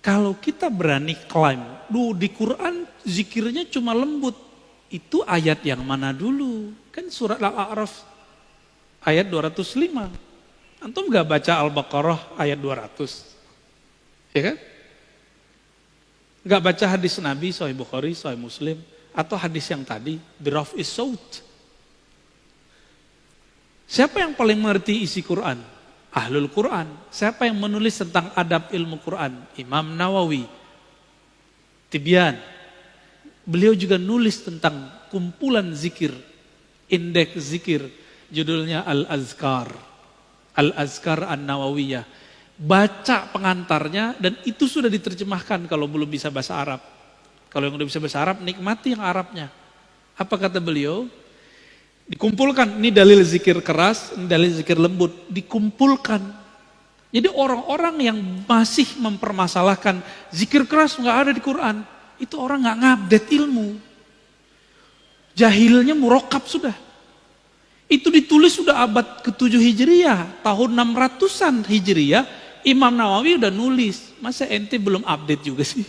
Kalau kita berani klaim, di Quran zikirnya cuma lembut. Itu ayat yang mana dulu? Kan surat Al-A'raf ayat 205. Antum gak baca Al-Baqarah ayat 200? Ya kan? Gak baca hadis Nabi, Sahih Bukhari, Sahih Muslim, atau hadis yang tadi, biraf'is saut. Siapa yang paling mengerti isi Quran? Ahlul Quran. Siapa yang menulis tentang adab ilmu Quran? Imam Nawawi. Tibyan. Beliau juga nulis tentang kumpulan zikir, indeks zikir, judulnya Al-Azkar. Al-Azkar An-Nawawiyah. Baca pengantarnya dan itu sudah diterjemahkan kalau belum bisa bahasa Arab. Kalau yang udah bisa bahasa Arab, nikmati yang Arabnya. Apa kata beliau? Dikumpulkan, ini dalil zikir keras, ini dalil zikir lembut, dikumpulkan. Jadi orang-orang yang masih mempermasalahkan zikir keras nggak ada di Quran, itu orang nggak ngupdate ilmu. Jahilnya murokab sudah. Itu ditulis sudah abad ke-7 Hijriyah, tahun 600-an Hijriyah, Imam Nawawi udah nulis. Masa ente belum update juga sih?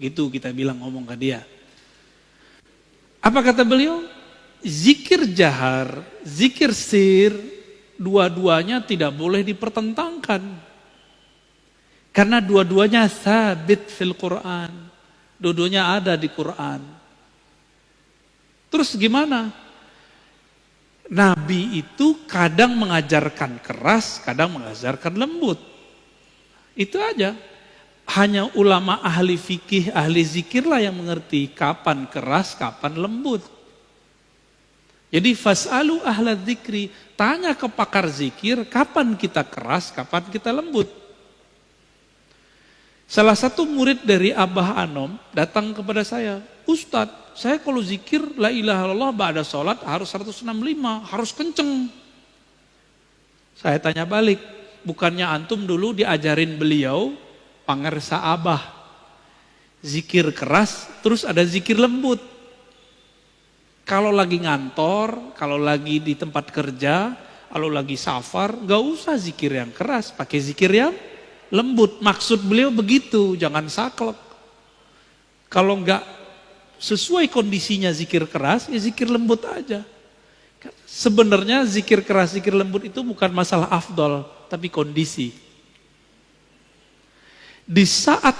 Gitu kita bilang ngomong ke dia. Apa kata beliau? Zikir jahar, zikir sir, dua-duanya tidak boleh dipertentangkan. Karena dua-duanya sabit fil Quran. Dua-duanya ada di Quran. Terus gimana? Nabi itu kadang mengajarkan keras, kadang mengajarkan lembut. Itu aja. Hanya ulama ahli fikih, ahli zikirlah yang mengerti kapan keras, kapan lembut. Jadi fas'alu ahla dzikri, tanya ke pakar zikir, kapan kita keras, kapan kita lembut. Salah satu murid dari Abah Anom datang kepada saya, Ustadz, saya kalau zikir la ilaha illallah ba'da sholat harus 165, harus kenceng. Saya tanya balik, bukannya antum dulu diajarin beliau, pangersa Abah, zikir keras, terus ada zikir lembut. Kalau lagi ngantor, kalau lagi di tempat kerja, kalau lagi safar, gak usah zikir yang keras, pakai zikir yang lembut. Maksud beliau begitu, jangan saklek. Kalau gak sesuai kondisinya zikir keras, ya zikir lembut aja. Sebenarnya zikir keras, zikir lembut itu bukan masalah afdol, tapi kondisi. Di saat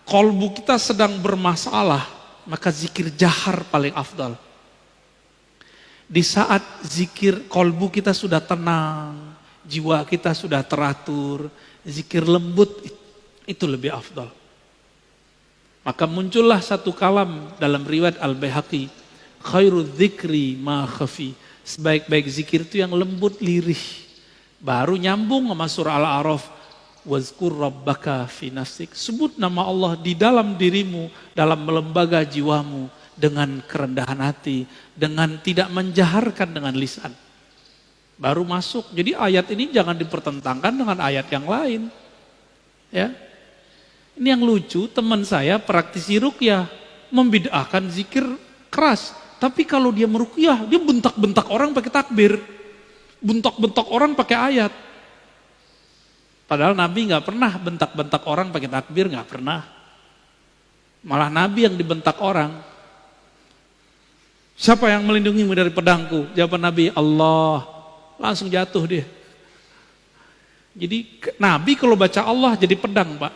kolbu kita sedang bermasalah, maka zikir jahar paling afdal. Di saat zikir kolbu kita sudah tenang, jiwa kita sudah teratur, zikir lembut itu lebih afdal. Maka muncullah satu kalam dalam riwayat Al-Baihaqi, khairu dzikri ma khafi. Sebaik-baik zikir itu yang lembut lirih. Baru nyambung sama surah Al-A'raf, wazkur rabbaka fi nafsik. Sebut nama Allah di dalam dirimu, dalam lembaga jiwamu, dengan kerendahan hati, dengan tidak menjaharkan dengan lisan. Baru masuk. Jadi ayat ini jangan dipertentangkan dengan ayat yang lain. Ya. Ini yang lucu, teman saya praktisi ruqyah membid'ahkan zikir keras. Tapi kalau dia meruqyah, dia bentak-bentak orang pakai takbir. Bentak-bentak orang pakai ayat. Padahal Nabi nggak pernah bentak-bentak orang pakai takbir, nggak pernah. Malah Nabi yang dibentak orang. Siapa yang melindungimu dari pedangku? Jawaban Nabi, Allah. Langsung jatuh dia. Jadi Nabi kalau baca Allah jadi pedang, Pak.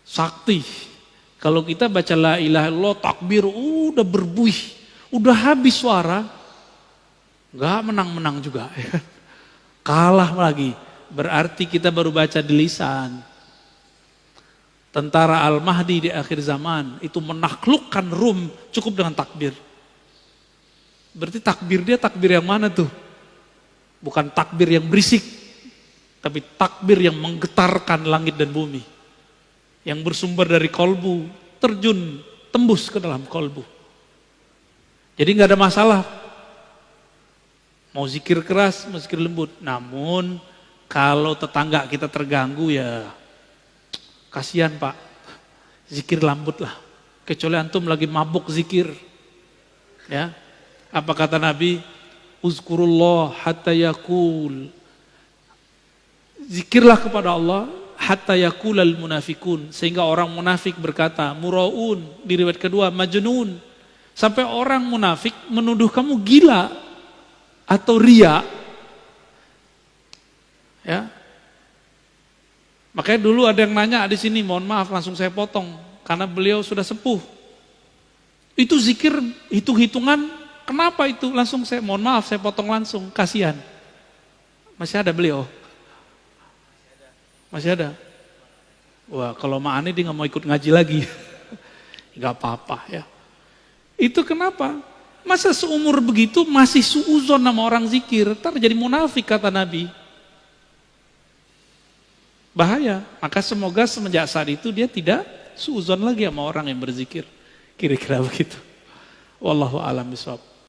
Sakti. Kalau kita baca la ilaha illallah, takbir, udah berbuih, udah habis suara, nggak menang-menang juga. Kalah lagi. Berarti kita baru baca di lisan. Tentara Al-Mahdi di akhir zaman itu menaklukkan Rum cukup dengan takbir. Berarti takbir dia takbir yang mana tuh? Bukan takbir yang berisik, tapi takbir yang menggetarkan langit dan bumi. Yang bersumber dari kolbu, terjun, tembus ke dalam kolbu. Jadi nggak ada masalah. Mau zikir keras, mau zikir lembut. Namun kalau tetangga kita terganggu ya kasihan Pak. Zikir lembut lah. Kecuali antum lagi mabuk zikir. Ya. Apa kata Nabi? Uzkurullah hatta yakul. Zikirlah kepada Allah hatta yaqulal munafikun, sehingga orang munafik berkata, muraun, di riwayat kedua majnun, sampai orang munafik menuduh kamu gila atau ria. Ya. Makanya dulu ada yang nanya di sini, mohon maaf langsung saya potong karena beliau sudah sepuh. Itu zikir hitung-hitungan, kenapa itu? Langsung saya mohon maaf saya potong langsung, kasihan. Masih ada beliau? Masih ada? Wah, kalau Ma'ani dia nggak mau ikut ngaji lagi. Nggak apa-apa ya. Itu kenapa? Masa seumur begitu masih suuzon sama orang zikir, ntar jadi munafik kata Nabi. Bahaya. Maka semoga semenjak saat itu dia tidak suuzon lagi sama orang yang berzikir. Kira-kira begitu. Wallahu a'lam bishawab.